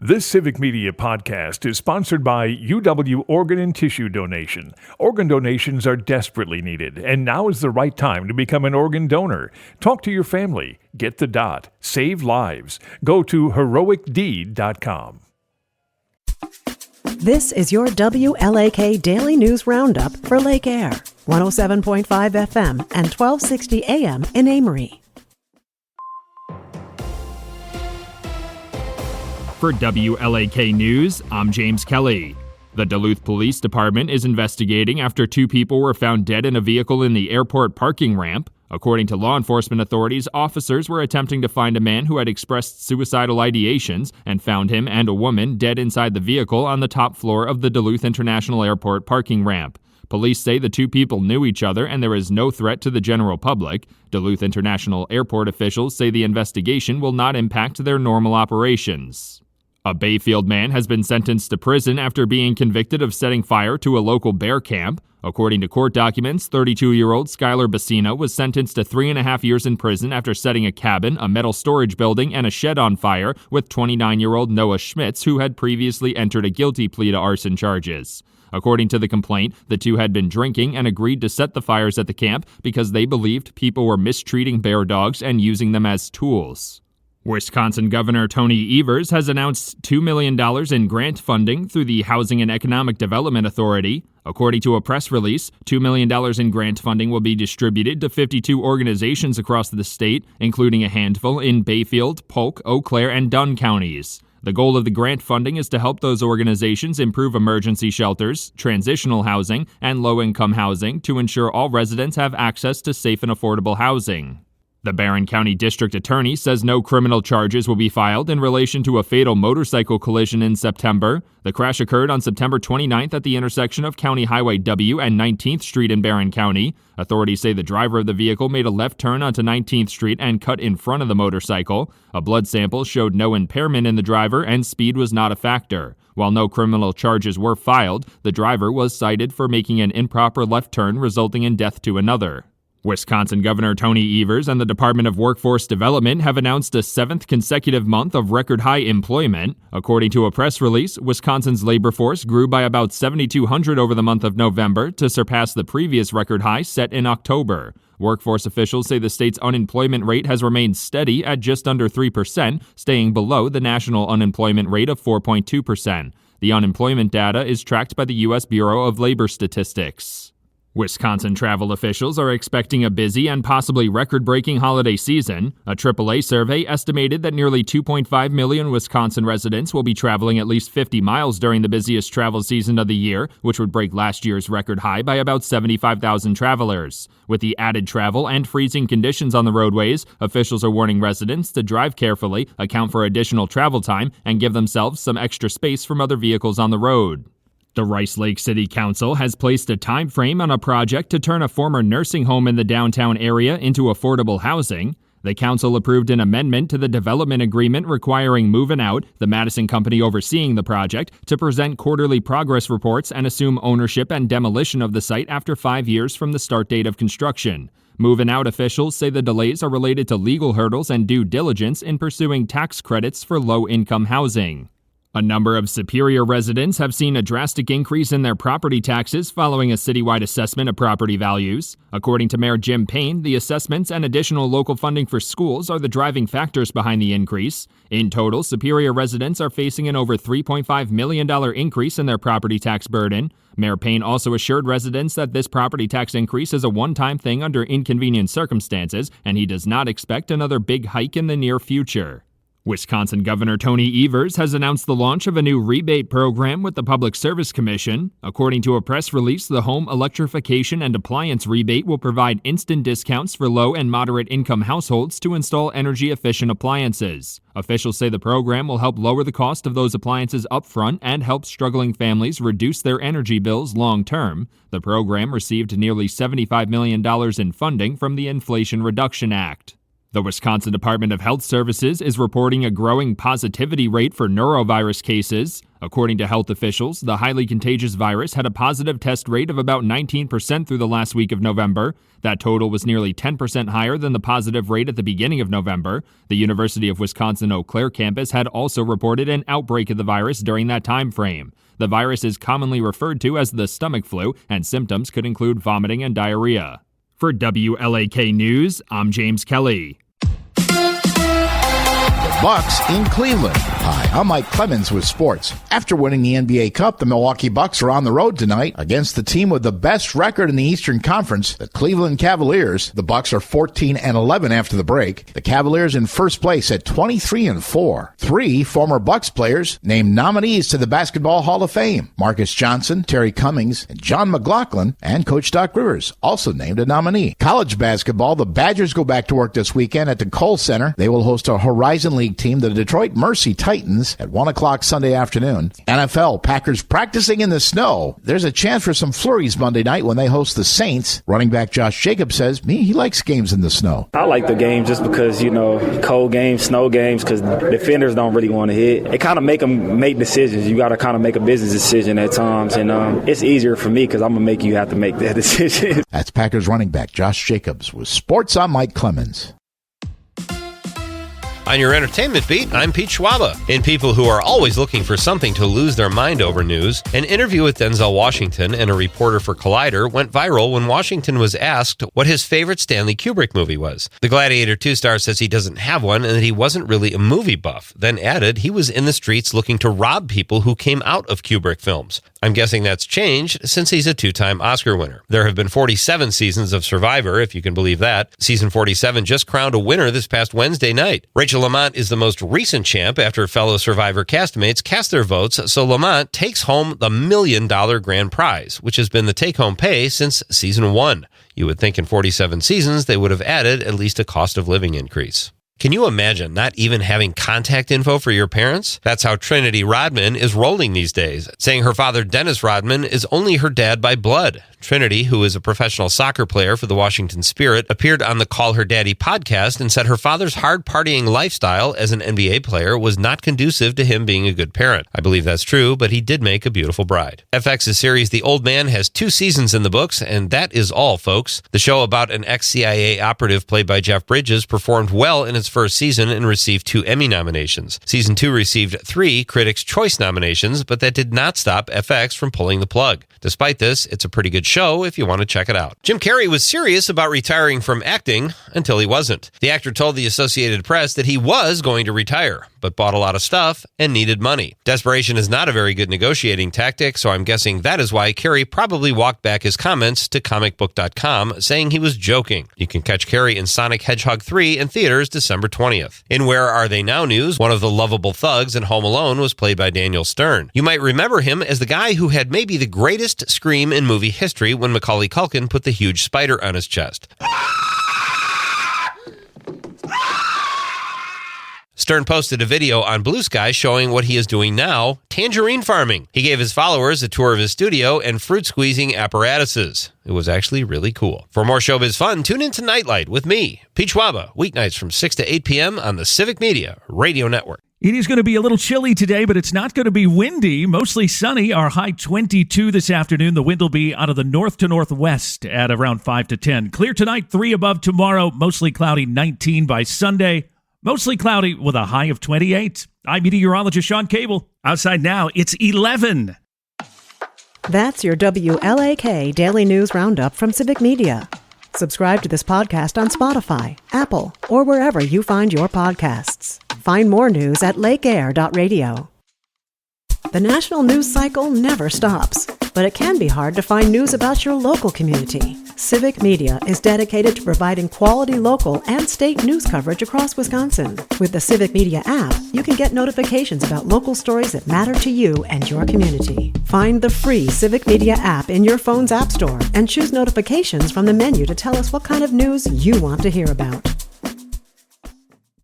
This Civic Media podcast is sponsored by UW Organ and Tissue Donation. Organ donations are desperately needed, and now is the right time to become an organ donor. Talk to your family. Get the dot. Save lives. Go to heroicdeed.com. This is your WLAK Daily News Roundup for Lake Air, 107.5 FM and 1260 AM in Amory. For WLAK News, I'm James Kelly. The Duluth Police Department is investigating after two people were found dead in a vehicle in the airport parking ramp. According to law enforcement authorities, officers were attempting to find a man who had expressed suicidal ideations and found him and a woman dead inside the vehicle on the top floor of the Duluth International Airport parking ramp. Police say the two people knew each other and there is no threat to the general public. Duluth International Airport officials say the investigation will not impact their normal operations. A Bayfield man has been sentenced to prison after being convicted of setting fire to a local bear camp. According to court documents, 32-year-old Skylar Bassina was sentenced to 3.5 years in prison after setting a cabin, a metal storage building, and a shed on fire with 29-year-old Noah Schmitz, who had previously entered a guilty plea to arson charges. According to the complaint, the two had been drinking and agreed to set the fires at the camp because they believed people were mistreating bear dogs and using them as tools. Wisconsin Governor Tony Evers has announced $2 million in grant funding through the Housing and Economic Development Authority. According to a press release, $2 million in grant funding will be distributed to 52 organizations across the state, including a handful in Bayfield, Polk, Eau Claire, and Dunn counties. The goal of the grant funding is to help those organizations improve emergency shelters, transitional housing, and low-income housing to ensure all residents have access to safe and affordable housing. The Barron County District Attorney says no criminal charges will be filed in relation to a fatal motorcycle collision in September. The crash occurred on September 29th at the intersection of County Highway W and 19th Street in Barron County. Authorities say the driver of the vehicle made a left turn onto 19th Street and cut in front of the motorcycle. A blood sample showed no impairment in the driver and speed was not a factor. While no criminal charges were filed, the driver was cited for making an improper left turn resulting in death to another. Wisconsin Governor Tony Evers and the Department of Workforce Development have announced a seventh consecutive month of record-high employment. According to a press release, Wisconsin's labor force grew by about 7,200 over the month of November to surpass the previous record high set in October. Workforce officials say the state's unemployment rate has remained steady at just under 3%, staying below the national unemployment rate of 4.2%. The unemployment data is tracked by the U.S. Bureau of Labor Statistics. Wisconsin travel officials are expecting a busy and possibly record-breaking holiday season. A AAA survey estimated that nearly 2.5 million Wisconsin residents will be traveling at least 50 miles during the busiest travel season of the year, which would break last year's record high by about 75,000 travelers. With the added travel and freezing conditions on the roadways, officials are warning residents to drive carefully, account for additional travel time, and give themselves some extra space from other vehicles on the road. The Rice Lake City Council has placed a time frame on a project to turn a former nursing home in the downtown area into affordable housing. The council approved an amendment to the development agreement requiring Movin' Out, the Madison company overseeing the project, to present quarterly progress reports and assume ownership and demolition of the site after 5 years from the start date of construction. Movin' Out officials say the delays are related to legal hurdles and due diligence in pursuing tax credits for low-income housing. A number of Superior residents have seen a drastic increase in their property taxes following a citywide assessment of property values. According to Mayor Jim Payne, the assessments and additional local funding for schools are the driving factors behind the increase. In total, Superior residents are facing an over $3.5 million increase in their property tax burden. Mayor Payne also assured residents that this property tax increase is a one-time thing under inconvenient circumstances, and he does not expect another big hike in the near future. Wisconsin Governor Tony Evers has announced the launch of a new rebate program with the Public Service Commission. According to a press release, the Home Electrification and Appliance Rebate will provide instant discounts for low and moderate income households to install energy-efficient appliances. Officials say the program will help lower the cost of those appliances upfront and help struggling families reduce their energy bills long-term. The program received nearly $75 million in funding from the Inflation Reduction Act. The Wisconsin Department of Health Services is reporting a growing positivity rate for neurovirus cases. According to health officials, the highly contagious virus had a positive test rate of about 19% through the last week of November. That total was nearly 10% higher than the positive rate at the beginning of November. The University of Wisconsin-Eau Claire campus had also reported an outbreak of the virus during that time frame. The virus is commonly referred to as the stomach flu, and symptoms could include vomiting and diarrhea. For WLAK News, I'm James Kelly. Bucks in Cleveland. Hi, I'm Mike Clemens with sports. After winning the NBA Cup, the Milwaukee Bucks are on the road tonight against the team with the best record in the Eastern Conference, the Cleveland Cavaliers. The Bucks are 14-11 after the break. The Cavaliers in first place at 23-4. 3 former Bucks players named nominees to the Basketball Hall of Fame. Marcus Johnson, Terry Cummings, and John McLaughlin, and Coach Doc Rivers also named a nominee. College basketball, the Badgers go back to work this weekend at the Kohl Center. They will host a Horizon League team, the Detroit Mercy Titans, at 1 o'clock Sunday afternoon. NFL, Packers practicing in the snow. There's a chance for some flurries Monday night when they host the Saints. Running back Josh Jacobs says he likes games in the snow. I like the game just because, cold games, snow games, because defenders don't really want to hit. It kind of make them make decisions. You got to kind of make a business decision at times, and it's easier for me because I'm going to make you have to make that decision. That's Packers running back Josh Jacobs. With sports, I'm Mike Clemens. On your entertainment beat, I'm Pete Schwaba. In people who are always looking for something to lose their mind over news, an interview with Denzel Washington and a reporter for Collider went viral when Washington was asked what his favorite Stanley Kubrick movie was. The Gladiator 2 star says he doesn't have one and that he wasn't really a movie buff, then added he was in the streets looking to rob people who came out of Kubrick films. I'm guessing that's changed since he's a 2-time Oscar winner. There have been 47 seasons of Survivor, if you can believe that. Season 47 just crowned a winner this past Wednesday night. Rachel Lamont is the most recent champ after fellow Survivor castmates cast their votes, so Lamont takes home the $1 million grand prize, which has been the take-home pay since season 1. You would think in 47 seasons they would have added at least a cost of living increase. Can you imagine not even having contact info for your parents? That's how Trinity Rodman is rolling these days, saying her father Dennis Rodman is only her dad by blood. Trinity, who is a professional soccer player for the Washington Spirit, appeared on the Call Her Daddy podcast and said her father's hard partying lifestyle as an NBA player was not conducive to him being a good parent. I believe that's true, but he did make a beautiful bride. FX's series The Old Man has 2 seasons in the books, and that is all, folks. The show about an ex-CIA operative played by Jeff Bridges performed well in its first season and received 2 Emmy nominations. Season 2 received 3 Critics' Choice nominations, but that did not stop FX from pulling the plug. Despite this, it's a pretty good show if you want to check it out. Jim Carrey was serious about retiring from acting until he wasn't. The actor told the Associated Press that he was going to retire, but bought a lot of stuff and needed money. Desperation is not a very good negotiating tactic, so I'm guessing that is why Carrey probably walked back his comments to comicbook.com, saying he was joking. You can catch Carrey in Sonic Hedgehog 3 in theaters December 20th. In Where Are They Now news, one of the lovable thugs in Home Alone was played by Daniel Stern. You might remember him as the guy who had maybe the greatest scream in movie history when Macaulay Culkin put the huge spider on his chest. Stern posted a video on Blue Sky showing what he is doing now, tangerine farming. He gave his followers a tour of his studio and fruit squeezing apparatuses. It was actually really cool. For more showbiz fun, tune into Nightlight with me, Pete Schwaba, weeknights from 6 to 8 p.m. on the Civic Media Radio Network. It is going to be a little chilly today, but it's not going to be windy. Mostly sunny. Our high 22 this afternoon. The wind will be out of the north to northwest at around 5 to 10. Clear tonight, 3 above tomorrow. Mostly cloudy, 19 by Sunday. Mostly cloudy with a high of 28. I'm meteorologist Sean Cable. Outside now, it's 11. That's your WLAK Daily News Roundup from Civic Media. Subscribe to this podcast on Spotify, Apple, or wherever you find your podcasts. Find more news at lakeair.radio. The national news cycle never stops, but it can be hard to find news about your local community. Civic Media is dedicated to providing quality local and state news coverage across Wisconsin. With the Civic Media app, you can get notifications about local stories that matter to you and your community. Find the free Civic Media app in your phone's app store and choose notifications from the menu to tell us what kind of news you want to hear about.